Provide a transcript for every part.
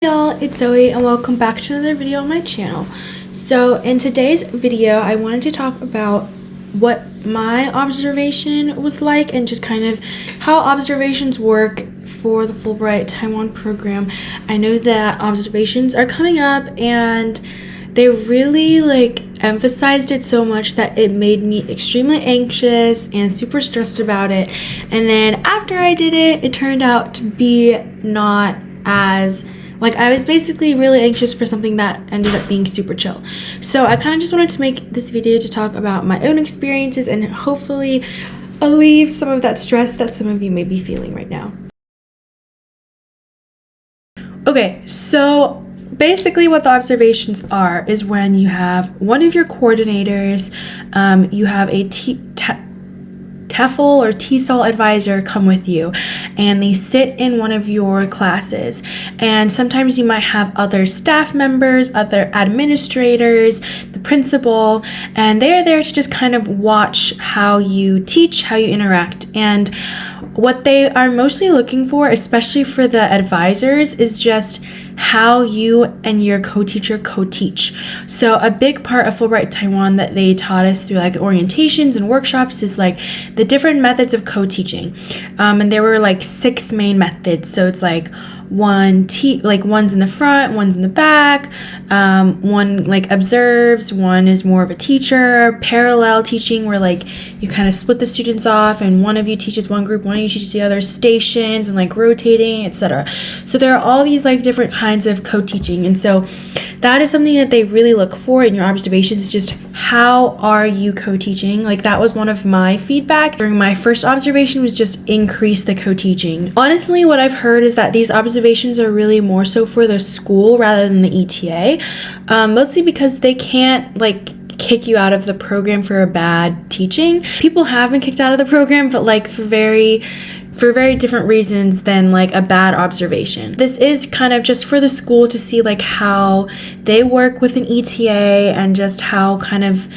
Y'all, it's Zoe and welcome back to another video on my channel. So in today's video I wanted to talk about what my observation was like and just kind of how observations work for the Fulbright Taiwan program. I know that observations are coming up and they really emphasized it so much that it made me extremely anxious and super stressed about it. And then after I did it, it turned out to be not as I was basically really anxious for something that ended up being super chill. So I kind of just wanted to make this video to talk about my own experiences and hopefully alleviate some of that stress that some of you may be feeling right now. Okay, so basically what the observations are is when you have one of your coordinators, you have a TEFL or TESOL advisor come with you, and they sit in one of your classes, and sometimes you might have other staff members, other administrators, the principal, and they're there to just kind of watch how you teach, how you interact. And what they are mostly looking for, especially for the advisors, is just how you and your co-teacher co-teach. So a big part of Fulbright Taiwan that they taught us through orientations and workshops is the different methods of co-teaching. And there were 6 main methods. So it's one's in the front, one's in the back, one observes, one is more of a teacher, parallel teaching where you kind of split the students off and one of you teaches one group, one of you teaches the other, stations and rotating, etc. So there are all these different kinds of co-teaching, and so that is something that they really look for in your observations, is just how are you co-teaching. That was one of my feedback during my first observation, was just increase the co-teaching. Honestly, what I've heard is that these observations are really more so for the school rather than the ETA, mostly because they can't kick you out of the program for a bad teaching. People have been kicked out of the program, but for very different reasons than a bad observation. This is kind of just for the school to see how they work with an ETA and just how kind of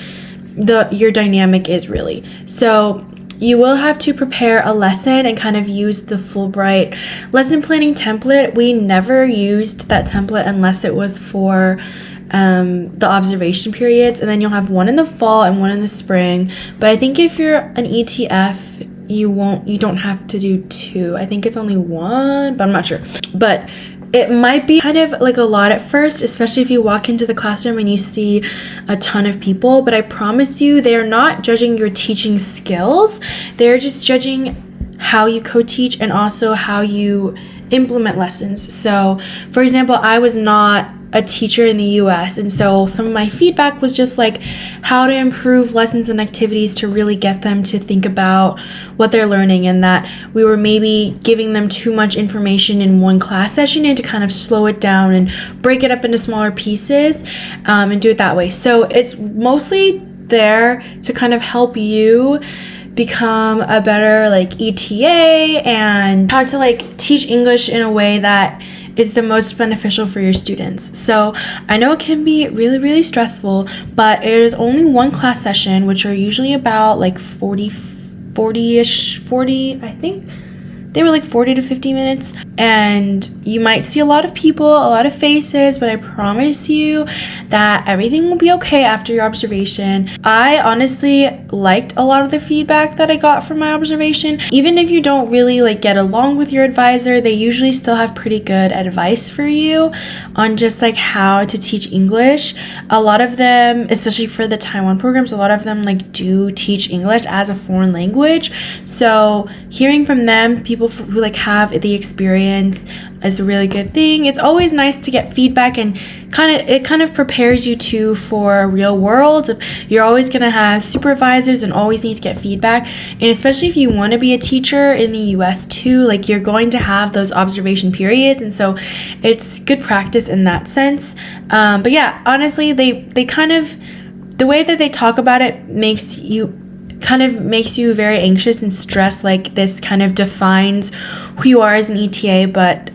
your dynamic is really. So you will have to prepare a lesson and kind of use the Fulbright lesson planning template. We never used that template unless it was for the observation periods, and then you'll have one in the fall and one in the spring. But I think if you're an ETF, you don't have to do 2. I think it's only 1, but I'm not sure. But it might be kind of a lot at first, especially if you walk into the classroom and you see a ton of people. But I promise you, they are not judging your teaching skills. They're just judging how you co-teach and also how you implement lessons. So, for example, I was not a teacher in the US, and so some of my feedback was just how to improve lessons and activities to really get them to think about what they're learning, and that we were maybe giving them too much information in one class session and to kind of slow it down and break it up into smaller pieces, and do it that way. So it's mostly there to kind of help you become a better ETA and how to teach English in a way that is the most beneficial for your students. So I know it can be really, really stressful, but it is only one class session, which are usually about 40, I think. They were 40 to 50 minutes, and you might see a lot of people, a lot of faces, but I promise you that everything will be okay after your observation. I honestly liked a lot of the feedback that I got from my observation. Even if you don't really get along with your advisor, they usually still have pretty good advice for you on just how to teach English. A lot of them, especially for the Taiwan programs, a lot of them do teach English as a foreign language. So hearing from them, people who have the experience, is a really good thing. It's always nice to get feedback, and it kind of prepares you for real world. You're always going to have supervisors and always need to get feedback, and especially if you want to be a teacher in the US too, you're going to have those observation periods, and so it's good practice in that sense. But yeah, honestly, they kind of, the way that they talk about it makes you very anxious and stressed. This kind of defines who you are as an ETA, but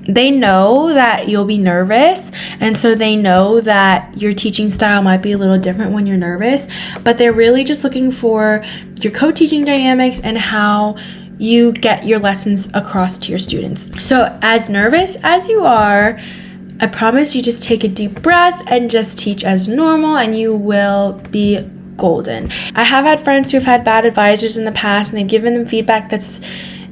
they know that you'll be nervous, and so they know that your teaching style might be a little different when you're nervous, but they're really just looking for your co-teaching dynamics and how you get your lessons across to your students. So as nervous as you are, I promise you just take a deep breath and just teach as normal and you will be golden. I have had friends who have had bad advisors in the past and they've given them feedback that's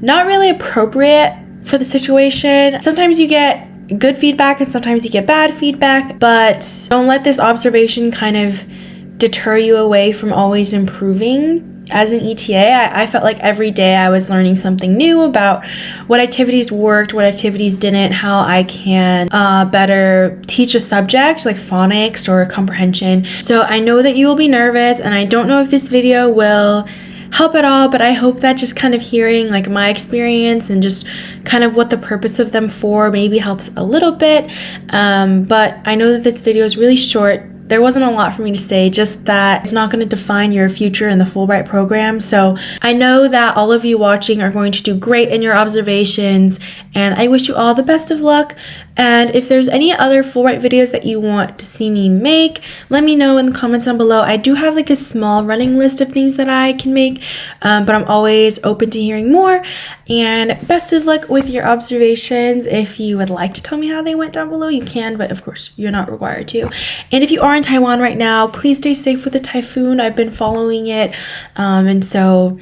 not really appropriate for the situation. Sometimes you get good feedback and sometimes you get bad feedback, but don't let this observation kind of deter you away from always improving. As an ETA, I felt like every day I was learning something new about what activities worked, what activities didn't, how I can better teach a subject like phonics or comprehension. So I know that you will be nervous and I don't know if this video will help at all, but I hope that just kind of hearing like my experience and just kind of what the purpose of them for maybe helps a little bit. But I know that this video is really short. There wasn't a lot for me to say, just that it's not going to define your future in the Fulbright program. So I know that all of you watching are going to do great in your observations, and I wish you all the best of luck. And if there's any other Fulbright videos that you want to see me make, let me know in the comments down below. I do have like a small running list of things that I can make, but I'm always open to hearing more. And best of luck with your observations. If you would like to tell me how they went down below, you can, but of course you're not required to. And if you are in Taiwan right now, please stay safe with the typhoon. I've been following it, and so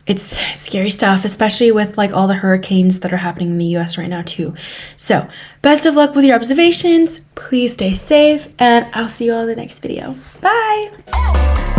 it's scary stuff, especially with like all the hurricanes that are happening in the US right now too. So best of luck with your observations. Please stay safe, and I'll see you all in the next video. Bye.